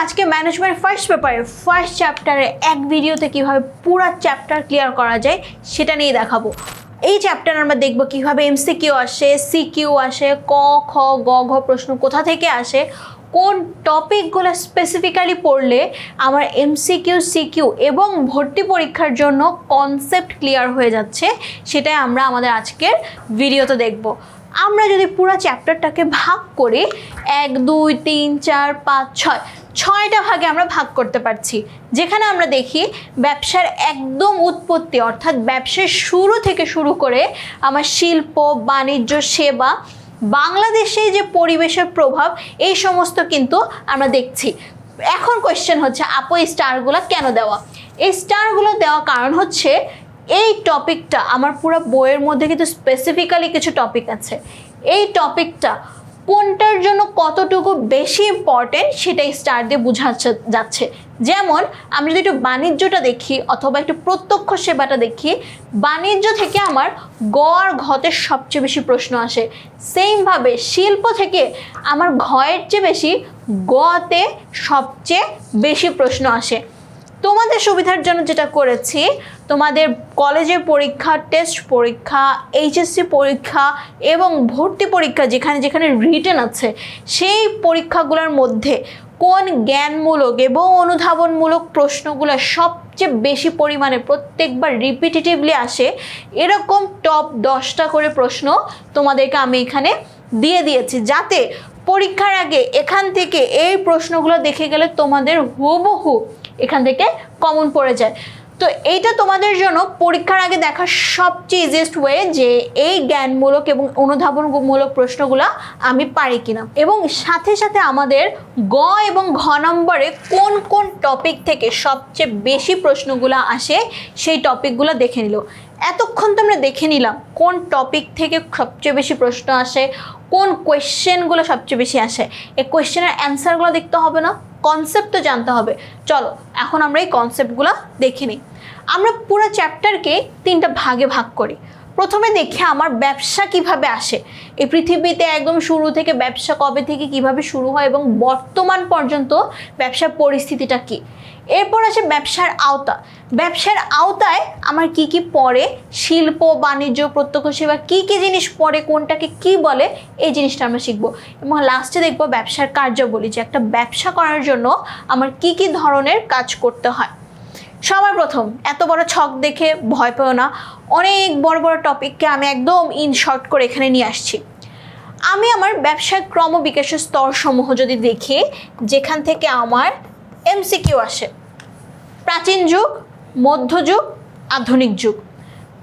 আজকে management first পেপারে first চ্যাপ্টারে এক ভিডিওতে কিভাবে পুরো চ্যাপ্টার ক্লিয়ার করা যায় সেটা নিয়ে দেখাবো। এই চ্যাপ্টারে আমরা দেখব কিভাবে এমসিকিউ আসে, সিকিউ আসে, ক খ গ ঘ প্রশ্ন কোথা থেকে আসে, কোন টপিকগুলো স্পেসিফিক্যালি পড়লে আমার এমসিকিউ, সিকিউ এবং ভর্তি পরীক্ষার জন্য কনসেপ্ট ক্লিয়ার হয়ে যাচ্ছে, সেটাই আমরা আমাদের আজকের ভিডিওতে দেখব। আমরা যদি পুরো চ্যাপ্টারটাকে ভাগ করি 1 2 3 4 5 6 ছয়টা ভাগে আমরা ভাগ করতে পারছি, যেখানে আমরা দেখি ব্যবসার একদম উৎপত্তি অর্থাৎ ব্যবসার শুরু থেকে শুরু করে আমার শিল্প, বাণিজ্য, সেবা, বাংলাদেশে যে পরিবেশের প্রভাব, এই সমস্ত কিন্তু আমরা দেখছি। এখন কোয়েশ্চেন হচ্ছে, আপু এই স্টারগুলো কেন দেওয়া? এই স্টারগুলো দেওয়া কারণ হচ্ছে এই টপিকটা আমার পুরো বইয়ের মধ্যে কিন্তু স্পেসিফিক্যালি কিছু টপিক আছে। এই টপিকটা কোনটার জন্য কতটুকু বেশি ইম্পর্টেন্ট সেটাই স্টার দিয়ে বোঝা যাচ্ছে। যেমন আমি যদি একটু বাণিজ্যটা দেখি অথবা একটু প্রত্যক্ষ সেবাটা দেখি, বাণিজ্য থেকে আমার গ আর ঘতে সবচেয়ে বেশি প্রশ্ন আসে। সেমভাবে শিল্প থেকে আমার ঘয়ের চেয়ে বেশি গতে সবচেয়ে বেশি প্রশ্ন আসে। তোমাদের সুবিধার জন্য যেটা করেছি, তোমাদের কলেজের পরীক্ষা, টেস্ট পরীক্ষা, এইচএসসি পরীক্ষা এবং ভর্তি পরীক্ষা যেখানে যেখানে রিটেন আছে, সেই পরীক্ষাগুলোর মধ্যে কোন জ্ঞানমূলক এবং অনুধাবনমূলক প্রশ্নগুলো সবচেয়ে বেশি পরিমাণে প্রত্যেকবার রিপিটেটিভলি আসে, এরকম টপ 10টা করে প্রশ্ন তোমাদেরকে আমি এখানে দিয়ে দিয়েছি, যাতে পরীক্ষার আগে এখান থেকে এই প্রশ্নগুলো দেখে গেলে তোমাদের হুবহু এখান থেকে কমন পড়ে যায়। তো এইটা তোমাদের জন্য পরীক্ষার আগে দেখার সবচেয়ে ইজিয়েস্ট ওয়ে যে এই জ্ঞানমূলক এবং অনুধাবনমূলক প্রশ্নগুলো আমি পারি কিনা, এবং সাথে সাথে আমাদের গ এবং ঘ নম্বরে কোন কোন টপিক থেকে সবচেয়ে বেশি প্রশ্নগুলো আসে সেই টপিকগুলো দেখে নিল। এতক্ষণ তো আমরা দেখে নিলাম কোন টপিক থেকে সবচেয়ে বেশি প্রশ্ন আসে, কোন কোয়েশ্চেনগুলো সবচেয়ে বেশি আসে। এই কোয়েশ্চেনের অ্যান্সারগুলো দেখতে হবে না, কনসেপ্ট তো জানতে হবে। চলো এখন আমরা এই কনসেপ্টগুলো দেখে নিই। আমরা পুরো চ্যাপ্টারকে 3টা ভাগে ভাগ করি। প্রথমে দেখি আমার ব্যবসা কিভাবে আসে, এই পৃথিবীতে একদম শুরু থেকে ব্যবসা কবে থেকে কিভাবে শুরু হয় এবং বর্তমান পর্যন্ত ব্যবসার পরিস্থিতিটা কি। এরপর আসে ব্যবসার আওতা, ব্যবসার আওতায় আমার কি কি পড়ে, শিল্প, বাণিজ্য, প্রত্যক্ষ সেবা, কি কি জিনিস পড়ে, কোনটাকে কি বলে, এই জিনিসটা আমরা শিখবো। এবং লাস্টে দেখবো ব্যবসার কার্যাবলী, যে একটা ব্যবসা করার জন্য আমার কি কি ধরনের কাজ করতে হয়। সবার প্রথম, এত বড় ছক দেখে ভয় পেও না, অনেক বড় বড় টপিককে আমি একদম ইন শর্ট করে এখানে নিয়ে আসছি। আমি আমার ব্যবসার ক্রমবিকাশের স্তরসমূহ যদি দেখি, যেখান থেকে আমার এমসিকিউ আসে, প্রাচীন যুগ, মধ্যযুগ, আধুনিক যুগ।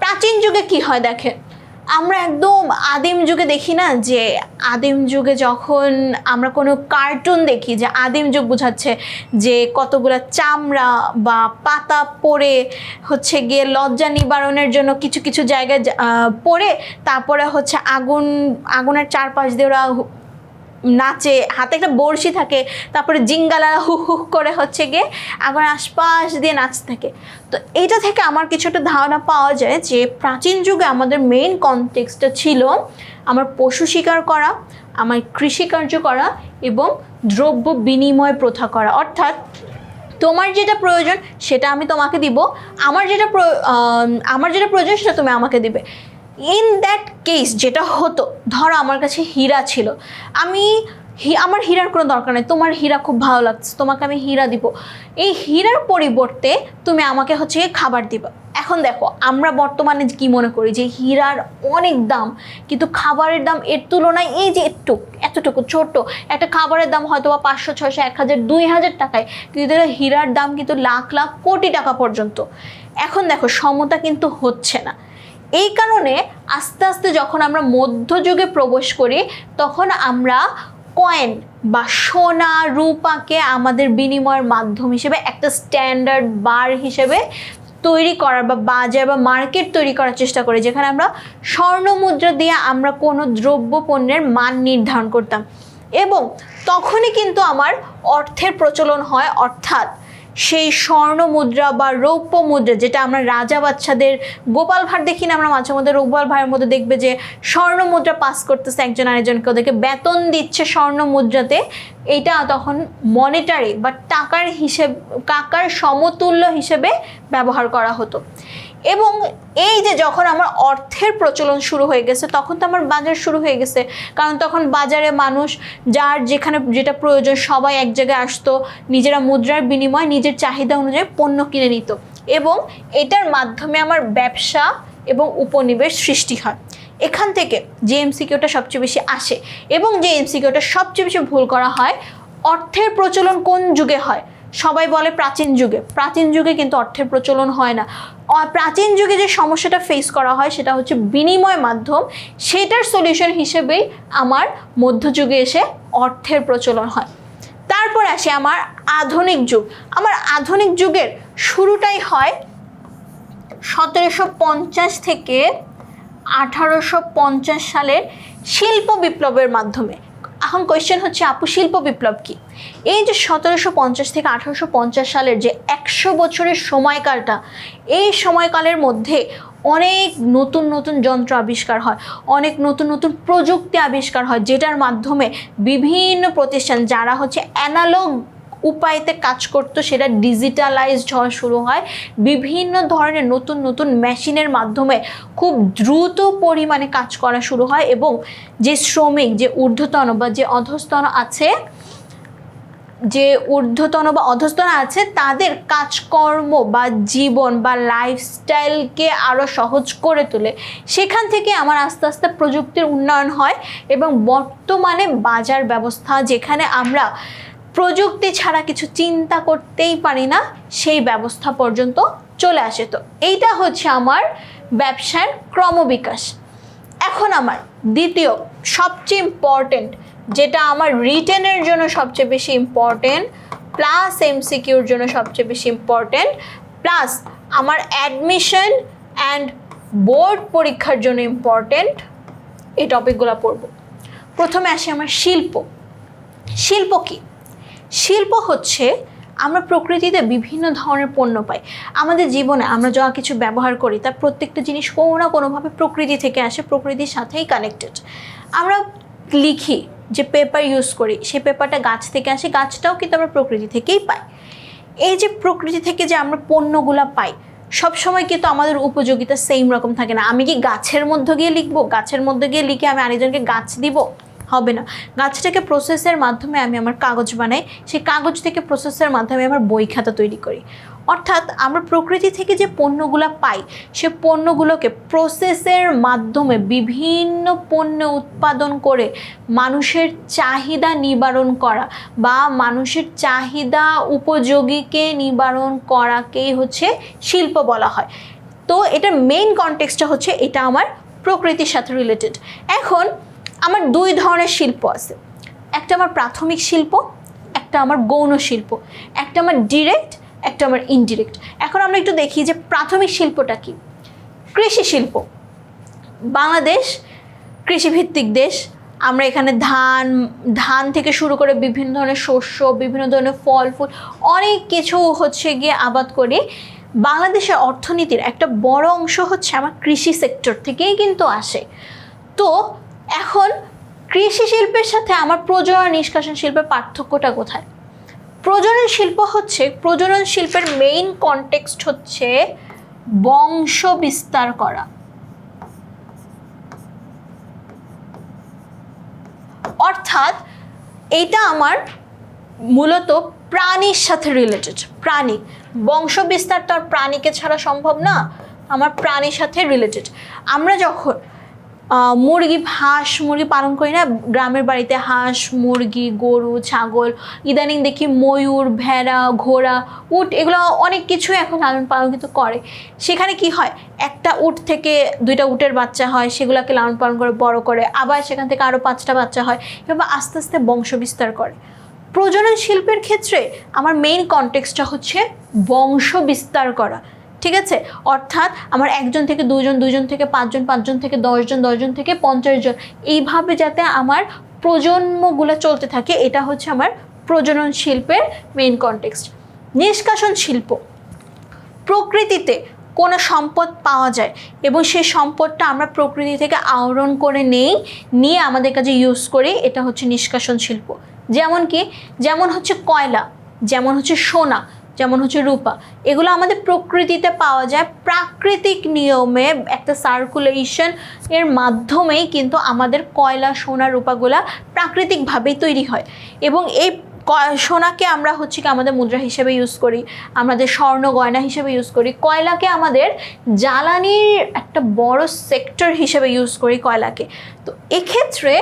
প্রাচীন যুগে কি হয় দেখেন, আমরা একদম আদিম যুগে দেখি না, যে আদিম যুগে যখন আমরা কোনো কার্টুন দেখি, যে আদিম যুগ বোঝাচ্ছে যে কতগুলো চামড়া বা পাতা পরে হচ্ছে গিয়ে লজ্জা নিবারণের জন্য কিছু কিছু জায়গায় পরে, তারপরে হচ্ছে আগুনের চারপাশ দিয়ে ওরা নাচে, হাতে একটা বড়শি থাকে, তারপরে জিঙ্গালা হু হু করে হচ্ছে গিয়ে আগুনের আশপাশ দিয়ে নাচতে থাকে। তো এইটা থেকে আমার কিছুটা ধারণা পাওয়া যায় যে প্রাচীন যুগে আমাদের মেইন কনটেক্সটটা ছিল আমার পশু শিকার করা, আমার কৃষিকার্য করা এবং দ্রব্য বিনিময় প্রথা করা। অর্থাৎ তোমার যেটা প্রয়োজন সেটা আমি তোমাকে দিব, আমার যেটা প্রয়োজন সেটা তুমি আমাকে দিবে। ইন দ্যাট কেস যেটা হতো, ধরো আমার কাছে হীরা ছিল, আমার হীরার কোনো দরকার নেই, তোমার হীরা খুব ভালো লাগছে, তোমাকে আমি হীরা দিব, এই হীরার পরিবর্তে তুমি আমাকে হচ্ছে খাবার দিবা। এখন দেখো আমরা বর্তমানে কি মনে করি যে হীরার অনেক দাম, কিন্তু খাবারের দাম এর তুলনায় এই যে এতটুকু ছোট্ট একটা খাবারের দাম হয়তো বা 500, 600, 1000, 2000 টাকায়, কিন্তু হীরার দাম কিন্তু লাখ লাখ কোটি টাকা পর্যন্ত। এখন দেখো সমতা কিন্তু হচ্ছে না। এই কারণে আস্তে আস্তে যখন আমরা মধ্যযুগে প্রবেশ করি, তখন আমরা কয়েন বা সোনা রূপাকে আমাদের বিনিময়ের মাধ্যম হিসেবে একটা স্ট্যান্ডার্ড বার হিসেবে তৈরি করার বা বাজার বা মার্কেট তৈরি করার চেষ্টা করি, যেখানে আমরা স্বর্ণ মুদ্রা দিয়ে আমরা কোনো দ্রব্য পণ্যের মান নির্ধারণ করতাম। এবং তখনই কিন্তু আমার অর্থের প্রচলন হয়, অর্থাৎ সেই স্বর্ণ মুদ্রা বা রৌপ্য মুদ্রা, যেটা আমরা রাজা বাচ্চাদের, গোপাল ভাঁড় দেখি না আমরা মাঝে মধ্যে, গোপাল ভাঁড়ের মধ্যে দেখবে যে স্বর্ণ মুদ্রা পাস করতেছে একজন আরেকজনকে, ওদেরকে বেতন দিচ্ছে স্বর্ণ মুদ্রাতে। এটা তখন মনিটারি বা টাকার সমতুল্য হিসেবে ব্যবহার করা হতো। এবং এই যে যখন আমার অর্থের প্রচলন শুরু হয়ে গেছে, তখন তো আমার বাজার শুরু হয়ে গেছে, কারণ তখন বাজারে মানুষ যার যেখানে যেটা প্রয়োজন সবাই এক জায়গায় আসতো, নিজেরা মুদ্রার বিনিময়ে নিজের চাহিদা অনুযায়ী পণ্য কিনে নিত, এবং এটার মাধ্যমে আমার ব্যবসা এবং উপনিবেশ সৃষ্টি হয়। এখান থেকে যে এমসিকিউটা সবচেয়ে বেশি আসে এবং যে এমসিকিউটা সবচেয়ে বেশি ভুল করা হয়, অর্থের প্রচলন কোন যুগে হয়? সবাই বলে প্রাচীন যুগে। প্রাচীন যুগে কিন্তু অর্থের প্রচলন হয় না। প্রাচীন যুগে যে সমস্যাটা ফেস করা হয় সেটা হচ্ছে বিনিময় মাধ্যম, সেটার সলিউশন হিসেবেই আমার মধ্যযুগে এসে অর্থের প্রচলন হয়। তারপর আসে আমার আধুনিক যুগ। আমার আধুনিক যুগের শুরুটাই হয় 1750 থেকে 1850 সালের শিল্প বিপ্লবের মাধ্যমে। এখন কোয়েশ্চেন হচ্ছে, আপু শিল্প বিপ্লব কি? এই যে 1750 থেকে 1850 সালের যে 100 বছরের সময়কালটা, এই সময়কালের মধ্যে অনেক নতুন নতুন যন্ত্র আবিষ্কার হয়, অনেক নতুন নতুন প্রযুক্তি আবিষ্কার হয়, যেটার মাধ্যমে বিভিন্ন প্রতিষ্ঠান যারা হচ্ছে অ্যানালগ উপায়তে কাজ করতো সেটা ডিজিটালাইজড হওয়া শুরু হয়। বিভিন্ন ধরনের নতুন নতুন মেশিনের মাধ্যমে খুব দ্রুত পরিমাণে কাজ করা শুরু হয়, এবং যে শ্রমিক, যে ঊর্ধ্বতন বা যে অধস্তন আছে, তাদের কাজকর্ম বা জীবন বা লাইফস্টাইলকে আরও সহজ করে তোলে। সেখান থেকে আমার আস্তে আস্তে প্রযুক্তির উন্নয়ন হয়, এবং বর্তমানে বাজার ব্যবস্থা, যেখানে আমরা প্রযুক্তি ছাড়া কিছু চিন্তা করতেই পারি না, সেই ব্যবস্থা পর্যন্ত চলে আসে। তো এইটা হচ্ছে আমার ব্যবসার ক্রমবিকাশ। এখন আমার দ্বিতীয় সবচেয়ে ইম্পর্টেন্ট, যেটা আমার রিটেনের জন্য সবচেয়ে বেশি ইম্পর্টেন্ট, প্লাস এমসিকিউর জন্য সবচেয়ে বেশি ইম্পর্টেন্ট, প্লাস আমার অ্যাডমিশন অ্যান্ড বোর্ড পরীক্ষার জন্য ইম্পর্টেন্ট, এই টপিকগুলো পড়ব। প্রথমে আসি আমার শিল্প। শিল্প কি? শিল্প হচ্ছে আমরা প্রকৃতিতে বিভিন্ন ধরনের পণ্য পাই। আমাদের জীবনে আমরা যা কিছু ব্যবহার করি তার প্রত্যেকটা জিনিস কোনো না কোনোভাবে প্রকৃতি থেকে আসে, প্রকৃতির সাথেই কানেক্টেড। আমরা লিখি, যে পেপার ইউজ করি, সেই পেপারটা গাছ থেকে আসে, গাছটাও কিন্তু আমরা প্রকৃতি থেকেই পাই। এই যে প্রকৃতি থেকে যে আমরা পণ্যগুলো পাই, সবসময় কিন্তু আমাদের উপযোগিতা সেম রকম থাকে না। আমি কি গাছের মধ্যে গিয়ে লিখবো, গাছের মধ্যে গিয়ে লিখে আমি আরেকজনকে গাছ দিব? হবে না। গাছটাকে প্রসেসের মাধ্যমে আমি আমার কাগজ বানাই, সেই কাগজ থেকে প্রসেসের মাধ্যমে আমার বই খাতা তৈরি করি। অর্থাৎ আমরা প্রকৃতি থেকে যে পণ্যগুলো পাই, সে পণ্যগুলোকে প্রসেসের মাধ্যমে বিভিন্ন পণ্য উৎপাদন করে মানুষের চাহিদা নিবারণ করা বা মানুষের চাহিদা উপযোগীকে নিবারণ করাকেই হচ্ছে শিল্প বলা হয়। তো এটার মেইন কনটেক্সটটা হচ্ছে এটা আমার প্রকৃতির সাথে রিলেটেড। এখন আমার দুই ধরনের শিল্প আছে, একটা আমার প্রাথমিক শিল্প, একটা আমার গৌণ শিল্প, একটা আমার ডিরেক্ট, একটা আমার ইনডিরেক্ট। এখন আমরা একটু দেখি যে প্রাথমিক শিল্পটা কি। কৃষি শিল্প। বাংলাদেশ কৃষিভিত্তিক দেশ। আমরা এখানে ধান থেকে শুরু করে বিভিন্ন ধরনের শস্য, বিভিন্ন ধরনের ফল ফুল, অনেক কিছু হচ্ছে গিয়ে আবাদ করি। বাংলাদেশের অর্থনীতির একটা বড় অংশ হচ্ছে আমার কৃষি সেক্টর থেকেই কিন্তু আসে। তো এখন কৃষি শিল্পের সাথে আমার প্রজনন নিষ্কাশন শিল্পের পার্থক্যটা কোথায়? প্রজনন শিল্প হচ্ছে, প্রজনন শিল্পের মেইন কনটেক্সট হচ্ছে বংশ বিস্তার করা। অর্থাৎ এটা আমার মূলত প্রাণীর সাথে রিলেটেড। প্রাণী, বংশ বিস্তার তো আর প্রাণীকে ছাড়া সম্ভব না, আমার প্রাণীর সাথে রিলেটেড। আমরা যখন হাঁস মুরগি পালন করি না গ্রামের বাড়িতে, হাঁস মুরগি গরু ছাগল, ইদানিং দেখি ময়ূর ভেড়া ঘোড়া উট, এগুলো অনেক কিছু এখন লালন পালন কিন্তু করে। সেখানে কি হয়, একটা উট থেকে 2টা উটের বাচ্চা হয়, সেগুলোকে লালন পালন করে বড় করে, আবার সেখান থেকে আরও 5টা বাচ্চা হয়, এভাবে আস্তে আস্তে বংশ বিস্তার করে। প্রজনন শিল্পের ক্ষেত্রে আমার মেইন কনটেক্সটটা হচ্ছে বংশ বিস্তার করা। ঠিক আছে, অর্থাৎ আমার 1জন থেকে 2জন, 2জন থেকে 5জন, 5জন থেকে 10জন, 10জন থেকে 50 জন, এইভাবে যাতে আমার প্রজন্মগুলো চলতে থাকে, এটা হচ্ছে আমার প্রজনন শিল্পের মেইন কনটেক্সট। নিষ্কাশন শিল্প, প্রকৃতিতে কোনো সম্পদ পাওয়া যায় এবং সেই সম্পদটা আমরা প্রকৃতি থেকে আহরণ করে নিয়ে আমাদের কাছে ইউজ করি, এটা হচ্ছে নিষ্কাশন শিল্প। যেমন কি, যেমন হচ্ছে কয়লা, যেমন হচ্ছে সোনা, যেমন হচ্ছে রূপা, এগুলো আমাদের প্রকৃতিতে পাওয়া যায়। প্রাকৃতিক নিয়মে একটা সার্কুলেশন এর মাধ্যমেই কিন্তু আমাদের কয়লা, সোনা, রূপাগুলা প্রাকৃতিকভাবেই তৈরি হয় এবং এই সোনাকে আমরা হচ্ছে কি আমাদের মুদ্রা হিসেবে ইউজ করি, আমাদের স্বর্ণ গয়না হিসেবে ইউজ করি, কয়লাকে আমাদের জ্বালানির একটা বড় সেক্টর হিসেবে ইউজ করি কয়লাকে। তো এক্ষেত্রে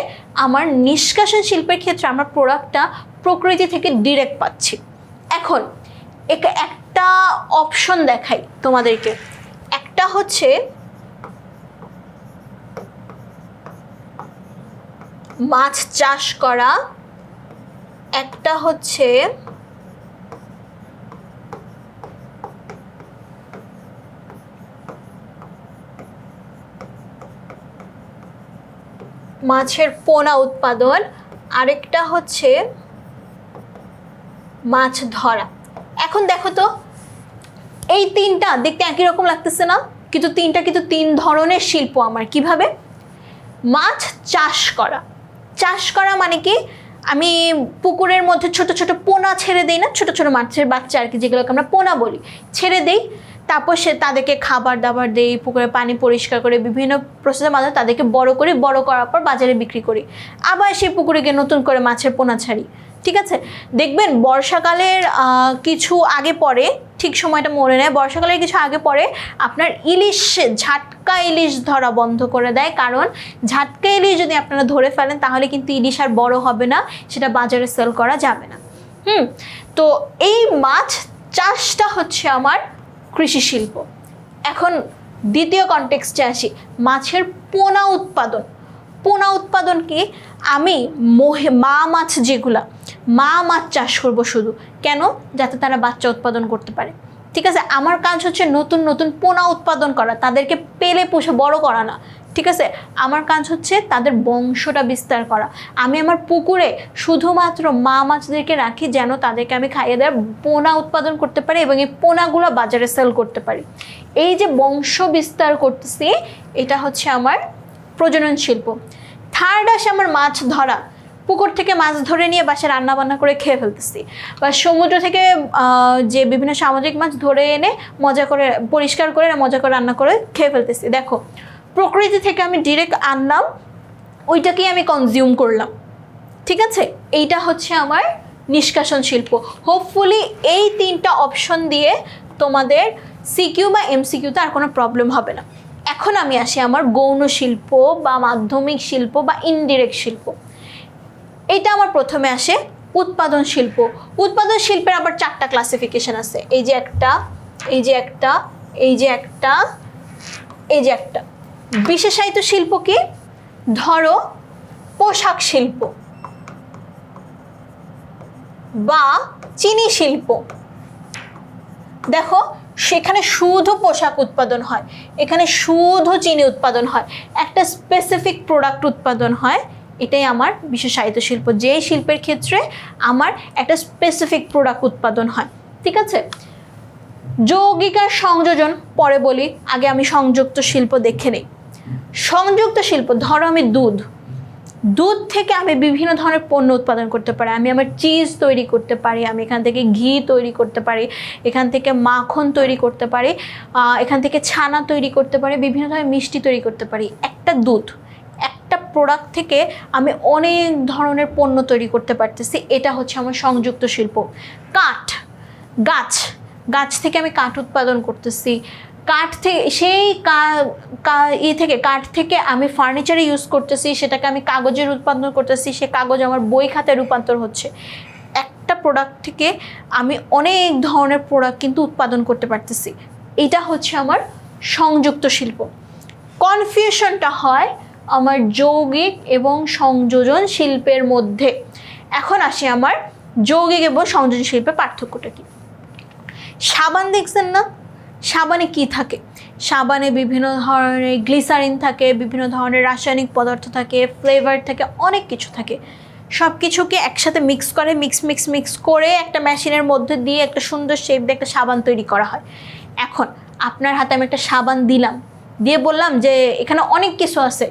আমার নিষ্কাশন শিল্পের ক্ষেত্রে আমরা প্রোডাক্টটা প্রকৃতি থেকে ডিরেক্ট পাচ্ছি। এখন একটা অপশন দেখাই তোমাদেরকে, একটা হচ্ছে মাছ চাষ করা, একটা হচ্ছে মাছের পোনা উৎপাদন, আরেকটা হচ্ছে মাছ ধরা। এখন দেখো তো এই তিনটা দেখতে একই রকম লাগতেছে না, কিন্তু তিনটা কিন্তু তিন ধরনের শিল্প আমার। কিভাবে? মাছ চাষ করা, চাষ করা মানে কি, আমি পুকুরের মধ্যে ছোট ছোট পোনা ছেড়ে দিই না, ছোট ছোট মাছের বাচ্চা আর কি, যেগুলোকে আমরা পোনা বলি, ছেড়ে দেই, তারপর তাদেরকে খাবার দাবার দেই, পুকুরে পানি পরিষ্কার করে বিভিন্ন প্রসেসের মাধ্যমে তাদেরকে বড় করি, বড় করার পর বাজারে বিক্রি করি, আবার সেই পুকুরে গিয়ে নতুন করে মাছের পোনা ছাড়ি। ঠিক আছে, দেখবেন বর্ষাকালের কিছু আগে পরে, ঠিক সময়টা মনে নেয়, বর্ষাকালের কিছু আগে পরে আপনার ইলিশ, ঝাটকা ইলিশ ধরা বন্ধ করে দেয়, কারণ ঝাটকা ইলিশ যদি আপনারা ধরে ফেলেন তাহলে কিন্তু ইলিশ আর বড় হবে না, সেটা বাজারে সেল করা যাবে না। তো এই মাছ চাষটা হচ্ছে আমার কৃষি শিল্প। এখন দ্বিতীয় কনটেক্সটে আসি, মাছের পোনা উৎপাদন। পোনা উৎপাদন কি, আমি মা মাছ যেগুলা, মা মাছ চাষ করব শুধু, কেন? যাতে তারা বাচ্চা উৎপাদন করতে পারে। ঠিক আছে, আমার কাজ হচ্ছে নতুন নতুন পোনা উৎপাদন করা, তাদেরকে পেলে পুষে বড় করা না। ঠিক আছে, আমার কাজ হচ্ছে তাদের বংশটা বিস্তার করা। আমি আমার পুকুরে শুধুমাত্র মা মাছদেরকে রাখি, যেন তাদেরকে আমি খাইয়ে দেওয়ার পোনা উৎপাদন করতে পারি এবং এই পোনাগুলো বাজারে সেল করতে পারি। এই যে বংশ বিস্তার করতেছি, এটা হচ্ছে আমার প্রজনন শিল্প। থার্ড আসে আমার মাছ ধরা, পুকুর থেকে মাছ ধরে নিয়ে বাসায় রান্না বান্না করে খেয়ে ফেলতেছি, বা সমুদ্র থেকে যে বিভিন্ন সামুদ্রিক মাছ ধরে এনে মজা করে পরিষ্কার করে মজা করে রান্না করে খেয়ে ফেলতেছি। দেখো, প্রকৃতি থেকে আমি ডিরেক্ট আনলাম, ওইটাকেই আমি কনজিউম করলাম। ঠিক আছে, এইটা হচ্ছে আমার নিষ্কাশন শিল্প। হোপফুলি এই তিনটা অপশন দিয়ে তোমাদের সিকিউ বা এমসিকিউতে আর কোনো প্রবলেম হবে না। এখন আমি আসি আমার গৌণ শিল্প বা মাধ্যমিক শিল্প বা ইনডিরেক্ট শিল্প। এটা আমার প্রথমে আসে উৎপাদন শিল্প। উৎপাদন শিল্পের আবার 4টা ক্লাসিফিকেশন আছে, এই যে একটা, এই যে একটা, এই যে একটা, এই যে একটা। বিশেষায়িত শিল্প কি? ধরো পোশাক শিল্প বা চিনি শিল্প। দেখো, সেখানে শুধু পোশাক উৎপাদন হয়, এখানে শুধু চিনি উৎপাদন হয়, একটা স্পেসিফিক প্রোডাক্ট উৎপাদন হয়, এটাই আমার বিশেষায়িত শিল্প, যেই শিল্পের ক্ষেত্রে আমার একটা স্পেসিফিক প্রোডাক্ট উৎপাদন হয়। ঠিক আছে, যৌগিক আর সংযোজন পরে বলি, আগে আমি সংযুক্ত শিল্প দেখে নেই। সংযুক্ত শিল্প, ধরো আমি দুধ থেকে আমি বিভিন্ন ধরনের পণ্য উৎপাদন করতে পারি, আমি আমার চিজ তৈরি করতে পারি, আমি এখান থেকে ঘি তৈরি করতে পারি, এখান থেকে মাখন তৈরি করতে পারি, এখান থেকে ছানা তৈরি করতে পারি, বিভিন্ন ধরনের মিষ্টি তৈরি করতে পারি। একটা প্রোডাক্ট থেকে আমি অনেক ধরনের পণ্য তৈরি করতে পারতেছি, এটা হচ্ছে আমার সংযুক্ত শিল্প। গাছ থেকে আমি কাঠ উৎপাদন করতেছি, কাঠ থেকে কাঠ থেকে আমি ফার্নিচারে ইউজ করতেছি, সেটাকে আমি কাগজের উৎপাদন করতেছি, সে কাগজ আমার বই খাতে রূপান্তর হচ্ছে। একটা প্রোডাক্ট থেকে আমি অনেক ধরনের প্রোডাক্ট কিন্তু উৎপাদন করতে পারতেছি, এটা হচ্ছে আমার সংযুক্ত শিল্প। কনফিউশনটা হয় আমার যৌগিক এবং সংযোজন শিল্পের মধ্যে। এখন আসি আমার যৌগিক এবং সংযোজন শিল্পের পার্থক্যটা কি। সাবান দেখছেন না, সাবানে কি থাকে? সাবানে বিভিন্ন ধরনের গ্লিসারিন থাকে, বিভিন্ন ধরনের রাসায়নিক পদার্থ থাকে, ফ্লেভার থাকে, অনেক কিছু থাকে। সব কিছুকে একসাথে মিক্স করে একটা মেশিনের মধ্যে দিয়ে একটা সুন্দর শেপ দিয়ে একটা সাবান তৈরি করা হয়। এখন আপনার হাতে আমি একটা সাবান দিলাম, দিয়ে বললাম যে এখানে অনেক কিছু আছে,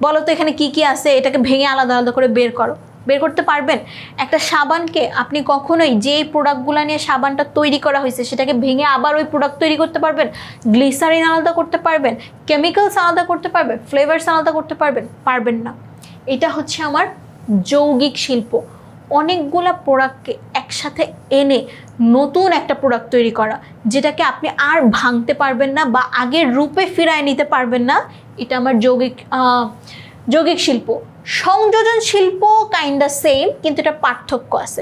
বলো তো এখানে কি কি আছে, এটাকে ভেঙে আলাদা আলাদা করে বের করো। বের করতে পারবেন? একটা সাবানকে আপনি কখনোই যেই প্রোডাক্টগুলো নিয়ে সাবানটা তৈরি করা হয়েছে সেটাকে ভেঙে আবার ওই প্রোডাক্ট তৈরি করতে পারবেন? গ্লিসারিন আলাদা করতে পারবেন? কেমিক্যালস আলাদা করতে পারবেন? ফ্লেভারস আলাদা করতে পারবেন? পারবেন না। এটা হচ্ছে আমার যৌগিক শিল্প। অনেকগুলা প্রোডাক্টকে একসাথে এনে নতুন একটা প্রোডাক্ট তৈরি করা, যেটাকে আপনি আর ভাঙতে পারবেন না বা আগের রূপে ফিরায় নিতে পারবেন না, এটা আমার যৌগিক শিল্প। সংযোজন শিল্প কাইন্ডা সেম, কিন্তু এটা পার্থক্য আছে।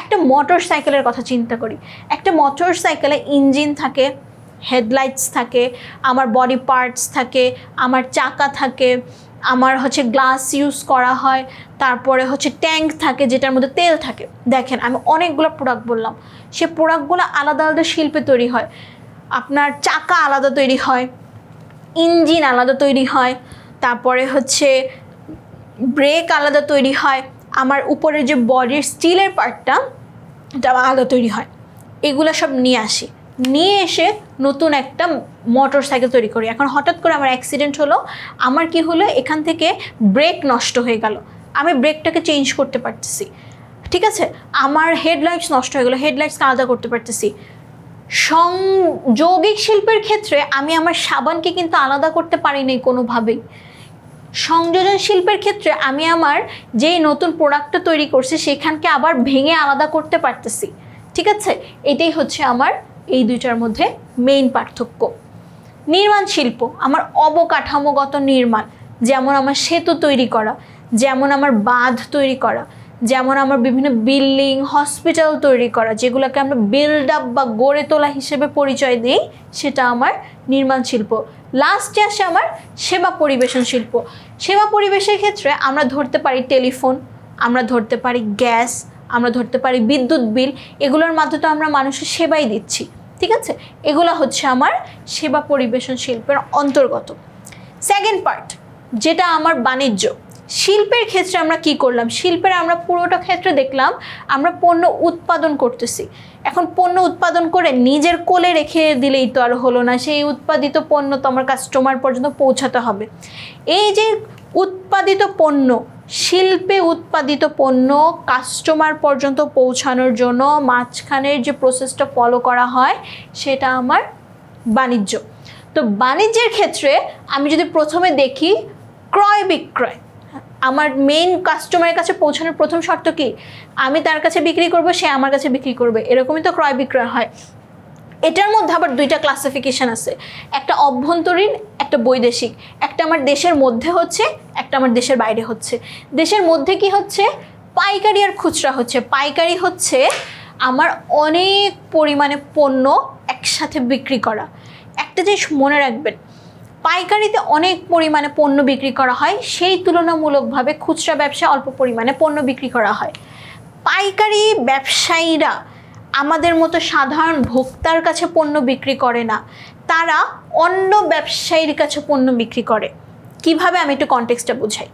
একটা মোটর সাইকেলের কথা চিন্তা করি। একটা মোটর সাইকেলে ইঞ্জিন থাকে, হেডলাইটস থাকে, আমার বডি পার্টস থাকে, আমার চাকা থাকে, আমার হচ্ছে গ্লাস ইউজ করা হয়, তারপরে হচ্ছে ট্যাঙ্ক থাকে যেটার মধ্যে তেল থাকে। দেখেন আমি অনেকগুলো প্রোডাক্ট বললাম, সে প্রোডাক্টগুলো আলাদা আলাদা শিল্পে তৈরি হয়। আপনার চাকা আলাদা তৈরি হয়, ইঞ্জিন আলাদা তৈরি হয়, তারপরে হচ্ছে ব্রেক আলাদা তৈরি হয়, আমার উপরের যে বডির স্টিলের পার্টটা এটা আলাদা তৈরি হয়। এগুলো সব নিয়ে এসে নতুন একটা মোটর সাইকেল তৈরি করি। এখন হঠাৎ করে আমার অ্যাক্সিডেন্ট হলো, আমার কি হলো, এখান থেকে ব্রেক নষ্ট হয়ে গেল, আমি ব্রেকটাকে চেঞ্জ করতে পারতেছি, ঠিক আছে। আমার হেডলাইটস নষ্ট হয়ে গেলো, হেডলাইটসকে আলাদা করতে পারতেছি। যৌগিক শিল্পের ক্ষেত্রে আমি আমার সাবানকে কিন্তু আলাদা করতে পারি নাই কোনোভাবেই। সংযোজন শিল্পের ক্ষেত্রে আমি আমার যেই নতুন প্রোডাক্টটা তৈরি করছি সেখানকে আবার ভেঙে আলাদা করতে পারতেছি, ঠিক আছে। এটাই হচ্ছে আমার এই দুইটার মধ্যে মেইন পার্থক্য। নির্মাণ শিল্প আমার অবকাঠামোগত নির্মাণ, যেমন আমার সেতু তৈরি করা, যেমন আমার বাঁধ তৈরি করা, যেমন আমার বিভিন্ন বিল্ডিং হসপিটাল তৈরি করা, যেগুলোকে আমরা বিল্ড আপ বা গড়ে তোলা হিসেবে পরিচয় দিই, সেটা আমার নির্মাণ শিল্প। লাস্টে আসে আমার সেবা পরিবেশন শিল্প। সেবা পরিবেশের ক্ষেত্রে আমরা ধরতে পারি টেলিফোন, আমরা ধরতে পারি গ্যাস, আমরা ধরতে পারি বিদ্যুৎ বিল, এগুলোর মাধ্যমে আমরা মানুষের সেবাই দিচ্ছি, ঠিক আছে। এগুলো হচ্ছে আমার সেবা পরিবেশন শিল্পের অন্তর্গত। সেকেন্ড পার্ট যেটা আমার বাণিজ্য শিল্পের ক্ষেত্রে আমরা কি করলাম, শিল্পের আমরা পুরোটা ক্ষেত্রে দেখলাম আমরা পণ্য উৎপাদন করতেছি। এখন পণ্য উৎপাদন করে নিজের কোলে রেখে দিলেই তো আর হলো না, সেই উৎপাদিত পণ্য তো আমার কাস্টমার পর্যন্ত পৌঁছাতে হবে। এই যে উৎপাদিত পণ্য, শিল্পে উৎপাদিত পণ্য কাস্টমার পর্যন্ত পৌঁছানোর জন্য মাঝখানের যে প্রসেসটা ফলো করা হয় সেটা আমার বাণিজ্য। তো বাণিজ্যের ক্ষেত্রে আমি যদি প্রথমে দেখি ক্রয় বিক্রয়, আমার মেইন কাস্টমারের কাছে পৌঁছানোর প্রথম শর্ত কি, আমি তার কাছে বিক্রি করব, সে আমার কাছে বিক্রি করবে, এরকমই তো ক্রয় বিক্রয় হয়। এটার মধ্যে আবার দুইটা ক্লাসিফিকেশন আছে, একটা অভ্যন্তরীণ, একটা বৈদেশিক। একটা আমার দেশের মধ্যে হচ্ছে, একটা আমার দেশের বাইরে হচ্ছে। দেশের মধ্যে কি হচ্ছে, পাইকারি আর খুচরা হচ্ছে। পাইকারি হচ্ছে আমার অনেক পরিমাণে পণ্য একসাথে বিক্রি করা। একটা জিনিস মনে রাখবেন, পাইকারিতে অনেক পরিমাণে পণ্য বিক্রি করা হয়, সেই তুলনামূলকভাবে খুচরা ব্যবসায় অল্প পরিমাণে পণ্য বিক্রি করা হয়। পাইকারি ব্যবসায়ীরা আমাদের মতো সাধারণ ভোক্তার কাছে পণ্য বিক্রি করে না, তারা অন্য ব্যবসায়ীর কাছে পণ্য বিক্রি করে। কিভাবে, আমি একটু কনটেক্সটটা বুঝাই।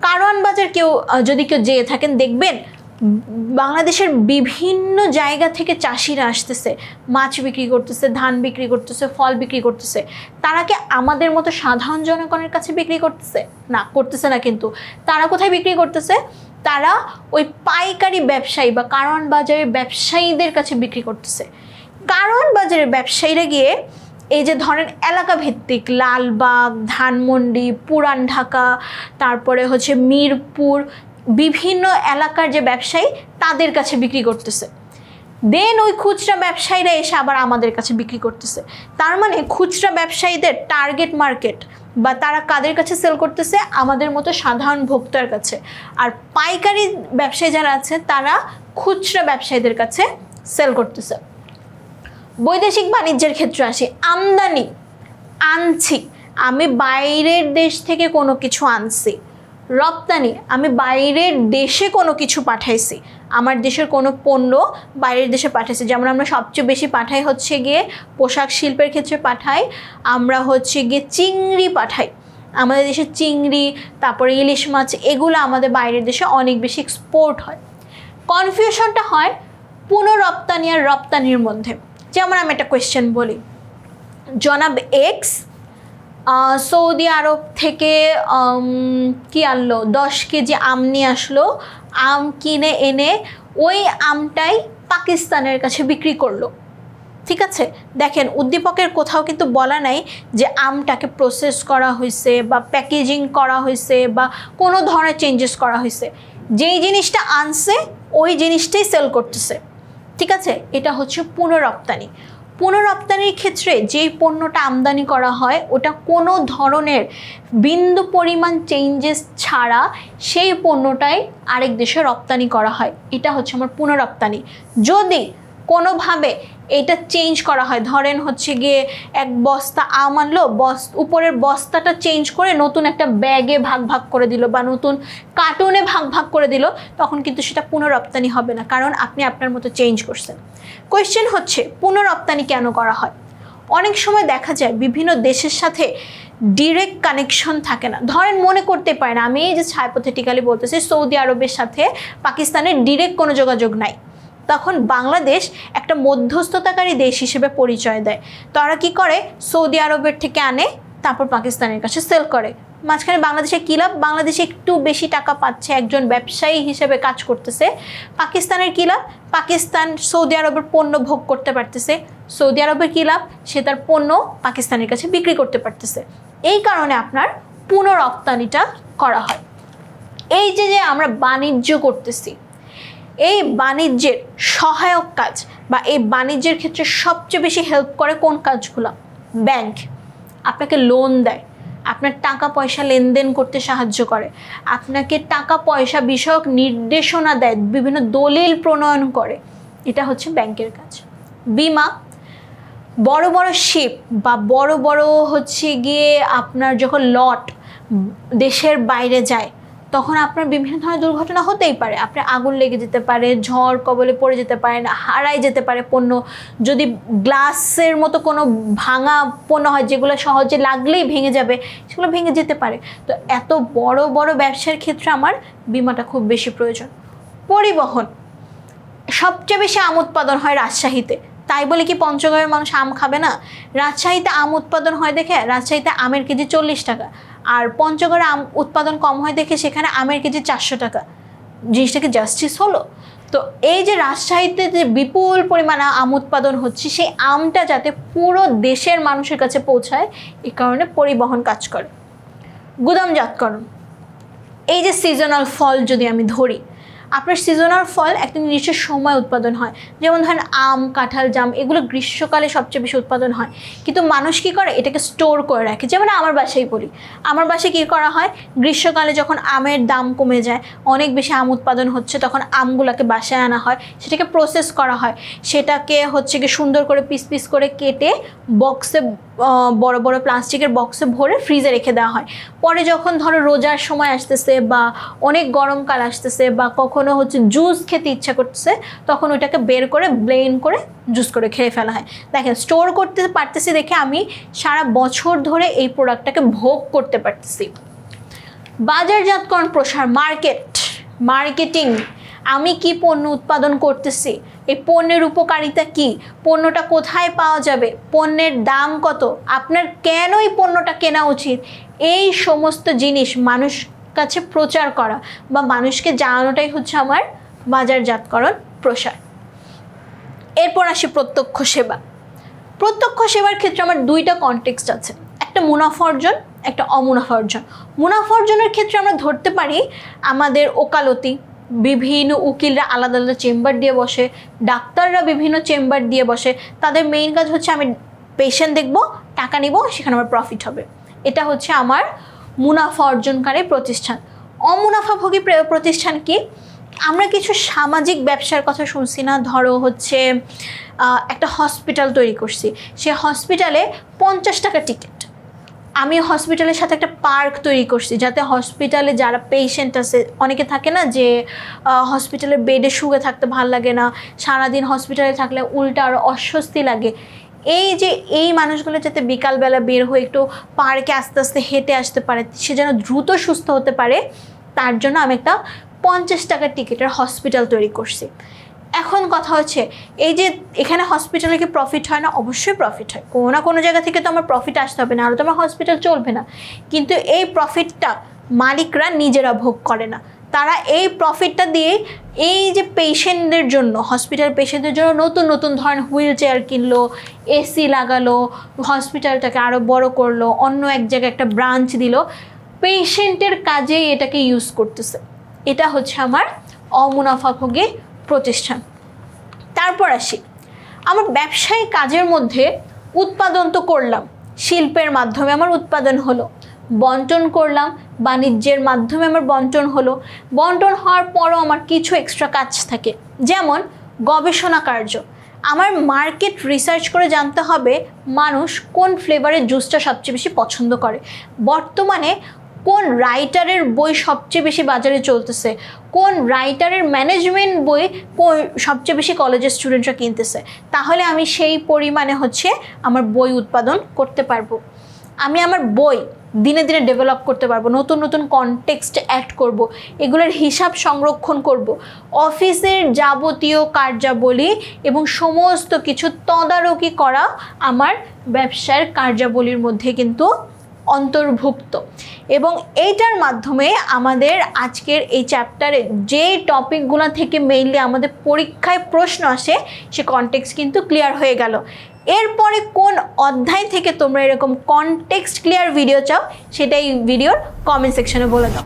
কারওয়ান বাজার যদি কেউ যেয়ে থাকেন দেখবেন বাংলাদেশের বিভিন্ন জায়গা থেকে চাষিরা আসতেছে, মাছ বিক্রি করতেছে, ধান বিক্রি করতেছে, ফল বিক্রি করতেছে। তারা কি আমাদের মতো সাধারণ জনগণের কাছে বিক্রি করতেছে না? করতেছে না। কিন্তু তারা কোথায় বিক্রি করতেছে, তারা ওই পাইকারি ব্যবসায়ী বা কারওয়ান বাজারের ব্যবসায়ীদের কাছে বিক্রি করতেছে। কারওয়ান বাজারের ব্যবসায়ীরা গিয়ে এই যে ধরেন এলাকা ভিত্তিক লালবাগ, ধানমন্ডি, পুরান ঢাকা, তারপরে হচ্ছে মিরপুর, বিভিন্ন এলাকার যে ব্যবসায়ী তাদের কাছে বিক্রি করতেছে। দেন ওই খুচরা ব্যবসায়ীরা এসে আবার আমাদের কাছে বিক্রি করতেছে। তার মানে খুচরা ব্যবসায়ীদের টার্গেট মার্কেট বা তারা কাদের কাছে সেল করতেছে, আমাদের মতো সাধারণ ভোক্তার কাছে। আর পাইকারি ব্যবসায়ী যারা আছে তারা খুচরা ব্যবসায়ীদের কাছে সেল করতেছে। বৈদেশিক বাণিজ্যের ক্ষেত্রে আসি, আমদানি আনছি, আমি বাইরের দেশ থেকে কোনো কিছু আনছি। রপ্তানি, আমি বাইরের দেশে কোনো কিছু পাঠাইছি, আমার দেশের কোনো পণ্য বাইরের দেশে পাঠাইছি। যেমন আমরা সবচেয়ে বেশি পাঠাই হচ্ছে গিয়ে পোশাক শিল্পের ক্ষেত্রে পাঠাই, আমরা হচ্ছে গিয়ে চিংড়ি পাঠাই, আমাদের দেশে চিংড়ি, তারপরে ইলিশ মাছ, এগুলো আমাদের বাইরের দেশে অনেক বেশি এক্সপোর্ট হয়। কনফিউশনটা হয় পুনঃরপ্তানি আর রপ্তানির মধ্যে। যেমন আমি একটা কোয়েশ্চেন বলি, জনাব এক্স সৌদি আরব থেকে কি আনলো, 10 কেজি আম নিয়ে আসলো, আম কিনে এনে ওই আমটাই পাকিস্তানের কাছে বিক্রি করলো। ঠিক আছে, দেখেন উদ্দীপকের কোথাও কিন্তু বলা নাই যে আমটাকে প্রসেস করা হয়েছে বা প্যাকেজিং করা হয়েছে বা কোনো ধরনের চেঞ্জেস করা হয়েছে। যেই জিনিসটা আনছে ওই জিনিসটাই সেল করতেছে। ঠিক আছে, এটা হচ্ছে পুনঃরপ্তানি। পুনঃরপ্তানির ক্ষেত্রে যেই পণ্যটা আমদানি করা হয় ওটা কোনো ধরনের বিন্দু পরিমাণ চেঞ্জেস ছাড়া সেই পণ্যটাই আরেক দেশে রপ্তানি করা হয়, এটা হচ্ছে আমার পুনঃরপ্তানি। যদি কোনোভাবে এটা চেঞ্জ করা হয়, ধরেন হচ্ছে গিয়ে এক বস্তা আম আনলো, উপরের বস্তাটা চেঞ্জ করে নতুন একটা ব্যাগে ভাগ ভাগ করে দিল বা নতুন কার্টুনে ভাগ ভাগ করে দিল, তখন কিন্তু সেটা পুনঃরপ্তানি হবে না, কারণ আপনি আপনার মতো চেঞ্জ করছেন। কোয়েশ্চেন হচ্ছে পুনঃরপ্তানি কেন করা হয়? অনেক সময় দেখা যায় বিভিন্ন দেশের সাথে ডিরেক্ট কানেকশন থাকে না। ধরেন মনে করতে পারেন, আমি এই যে হাইপোথেটিক্যালি বলতেছি, সৌদি আরবের সাথে পাকিস্তানের ডিরেক্ট কোনো যোগাযোগ নাই, তখন বাংলাদেশ একটা মধ্যস্থতাকারী দেশ হিসেবে পরিচয় দেয়। তারা কি করে, সৌদি আরবের থেকে আনে, তারপর পাকিস্তানের কাছে সেল করে। মাঝখানে বাংলাদেশের কী লাভ? বাংলাদেশে একটু বেশি টাকা পাচ্ছে, একজন ব্যবসায়ী হিসেবে কাজ করতেছে। পাকিস্তানের কী লাভ? পাকিস্তান সৌদি আরবের পণ্য ভোগ করতে পারতেছে। সৌদি আরবের কী লাভ? সে তার পণ্য পাকিস্তানের কাছে বিক্রি করতে পারতেছে। এই কারণে আপনার পুনঃরপ্তানিটা করা হয়। এই যে আমরা বাণিজ্য করতেছি, এই বাণিজ্যের সহায়ক কাজ বা এই বাণিজ্যের ক্ষেত্রে সবচেয়ে বেশি হেল্প করে কোন কাজগুলো? ব্যাংক আপনাকে লোন দেয়, আপনার টাকা পয়সা লেনদেন করতে সাহায্য করে, আপনাকে টাকা পয়সা বিষয়ক নির্দেশনা দেয়, বিভিন্ন দলিল প্রণয়ন করে, এটা হচ্ছে ব্যাংকের কাজ। বিমা, বড় বড় শিপ বা বড় বড় হচ্ছে গিয়ে আপনার যখন লট দেশের বাইরে যায়, তখন আপনার বিভিন্ন ধরনের দুর্ঘটনা হতেই পারে। আপনার আগুন লেগে যেতে পারে, ঝড় কবলে পড়ে যেতে পারেন, হারাই যেতে পারে পণ্য। যদি গ্লাসের মতো কোনো ভাঙা পণ্য হয় যেগুলো সহজে লাগলেই ভেঙে যাবে, সেগুলো ভেঙে যেতে পারে। তো এত বড় বড় ব্যবসার ক্ষেত্রে আমার বিমাটা খুব বেশি প্রয়োজন। পরিবহন, সবচেয়ে বেশি আম উৎপাদন হয় রাজশাহীতে, তাই বলে কি পঞ্চগড়ের মানুষ আম খাবে না? রাজশাহীতে আম উৎপাদন হয় দেখে রাজশাহীতে আমের কেজি 40 টাকা, আর পঞ্চগড়ে আম উৎপাদন কম হয় দেখে সেখানে আমের কেজি 400 টাকা। জিনিসটা কি জাস্টিস হলো? তো এই যে রাজশাহীতে যে বিপুল পরিমাণে আম উৎপাদন হচ্ছে, সেই আমটা যাতে পুরো দেশের মানুষের কাছে পৌঁছায়, এই কারণে পরিবহন কাজ করে। গুদামজাতকরণ, এই যে সিজনাল ফল যদি আমি ধরি, আপনার সিজনাল ফল একটা নির্দিষ্ট সময় উৎপাদন হয়, যেমন ধরেন আম, কাঁঠাল, জাম, এগুলো গ্রীষ্মকালে সবচেয়ে বেশি উৎপাদন হয়, কিন্তু মানুষ কী করে, এটাকে স্টোর করে রাখে। যেমন আমার বাসায় বলি, আমার বাসায় কী করা হয়, গ্রীষ্মকালে যখন আমের দাম কমে যায়, অনেক বেশি আম উৎপাদন হচ্ছে, তখন আমগুলোকে বাসায় আনা হয়, সেটাকে প্রসেস করা হয়, সেটাকে হচ্ছে কি সুন্দর করে পিস পিস করে কেটে বক্সে, বড় বড় প্লাস্টিকের বক্সে ভরে ফ্রিজে রেখে দেওয়া হয়। পরে যখন ধরো রোজার সময় আসতেছে বা অনেক গরমকাল আসতেছে বা কখনো হচ্ছে জুস খেতে ইচ্ছা করতেছে, তখন ওইটাকে বের করে ব্লেন্ড করে জুস করে খেয়ে ফেলা হয়। দেখেন, স্টোর করতে পারতেছি দেখে আমি সারা বছর ধরে এই প্রোডাক্টটাকে ভোগ করতে পারতেছি। বাজারজাতকরণ প্রসার, মার্কেটিং, আমি কি পণ্য উৎপাদন করতেছি, এই পণ্যের উপকারিতা কি, পণ্যটা কোথায় পাওয়া যাবে, পণ্যের দাম কত, আপনার কেন এই পণ্যটা কেনা উচিত, এই সমস্ত জিনিস মানুষ কাছে প্রচার করা বা মানুষকে জানানোটাই হচ্ছে আমার বাজারজাতকরণ প্রসার। এরপর আসি প্রত্যক্ষ সেবা। প্রত্যক্ষ সেবার ক্ষেত্রে আমার দুইটা কনটেক্সট আছে, একটা মুনাফা অর্জন, একটা অমুনাফা অর্জন। মুনাফা অর্জনের ক্ষেত্রে আমরা ধরতে পারি আমাদের ওকালতি, বিভিন্ন উকিলরা আলাদা আলাদা চেম্বার দিয়ে বসে, ডাক্তাররা বিভিন্ন চেম্বার দিয়ে বসে, তাদের মেইন কাজ হচ্ছে আমি পেশেন্ট দেখব, টাকা নিব, সেখানে আমার প্রফিট হবে। এটা হচ্ছে আমার মুনাফা অর্জনকারী প্রতিষ্ঠান। অমুনাফাভোগী প্রতিষ্ঠান কি? আমরা কিছু সামাজিক ব্যবসার কথা শুনছি না, ধরো হচ্ছে একটা হসপিটাল তৈরি করছি, সে হসপিটালে 50 টাকা টিকিট, আমি হসপিটালের সাথে একটা পার্ক তৈরি করছি, যাতে হসপিটালে যারা পেশেন্ট আছে, অনেকে থাকে না যে হসপিটালের বেডে শুয়ে থাকতে ভাল লাগে না, সারাদিন হসপিটালে থাকলে উল্টা আরও অস্বস্তি লাগে, এই যে এই মানুষগুলো যাতে বিকালবেলা বের হয়ে একটু পার্কে আস্তে আস্তে হেঁটে আসতে পারে, সে যেন দ্রুত সুস্থ হতে পারে, তার জন্য আমি একটা 50 টাকার টিকিটের হসপিটাল তৈরি করছি। এখন কথা হচ্ছে, এই যে এখানে হসপিটালে কি প্রফিট হয় না? অবশ্যই প্রফিট হয়, কোনো না কোনো জায়গা থেকে তো আমার প্রফিট আসতে হবে, না হলে তো আমার হসপিটাল চলবে না। কিন্তু এই প্রফিটটা মালিকরা নিজেরা ভোগ করে না, তারা এই প্রফিটটা দিয়ে এই যে পেশেন্টদের জন্য, হসপিটাল পেশেন্টদের জন্য নতুন নতুন ধরনের হুইল চেয়ার কিনলো, এসি লাগালো, হসপিটালটাকে আরও বড় করলো, অন্য এক জায়গায় একটা ব্রাঞ্চ দিল, পেশেন্টের কাজেই এটাকে ইউজ করতেছে। এটা হচ্ছে আমার অমুনাফাভোগী প্রতিষ্ঠান। তারপর আসি, আমার ব্যবসায়িক কাজের মধ্যে উৎপাদন তো করলাম, শিল্পের মাধ্যমে আমার উৎপাদন হলো, বন্টন করলাম, বাণিজ্যের মাধ্যমে আমার বন্টন হলো। বন্টন হওয়ার পরও আমার কিছু এক্সট্রা কাজ থাকে, যেমন গবেষণা কার্য। আমার মার্কেট রিসার্চ করে জানতে হবে মানুষ কোন ফ্লেভারের জুসটা সবচেয়ে বেশি পছন্দ করে, বর্তমানে কোন রাইটারের বই সবচেয়ে বেশি বাজারে চলতেছে, কোন রাইটারের ম্যানেজমেন্ট বই সবচেয়ে বেশি কলেজের স্টুডেন্টরা কিনতেছে, তাহলে আমি সেই পরিমাণে আমার বই উৎপাদন করতে পারবো। আমি আমার বই দিনে দিনে ডেভেলপ করতে পারবো, নতুন নতুন কনটেক্সট অ্যাড করব, এগুলোর হিসাব সংরক্ষণ করব, অফিসের যাবতীয় কার্যাবলী এবং সমস্ত কিছু তদারকি করা আমার ব্যবসার কার্যাবলীর মধ্যে কিন্তু অন্তর্ভুক্ত। এবং এইটার মাধ্যমে আমাদের আজকের এই চ্যাপ্টারে যে টপিকগুলো থেকে মেইনলি আমাদের পরীক্ষায় প্রশ্ন আসে, সে কনটেক্সট কিন্তু ক্লিয়ার হয়ে গেল। এরপরে কোন অধ্যায় থেকে তোমরা এরকম কনটেক্সট ক্লিয়ার ভিডিও চাও, সেটা এই ভিডিওর কমেন্ট সেকশনে বলে দাও।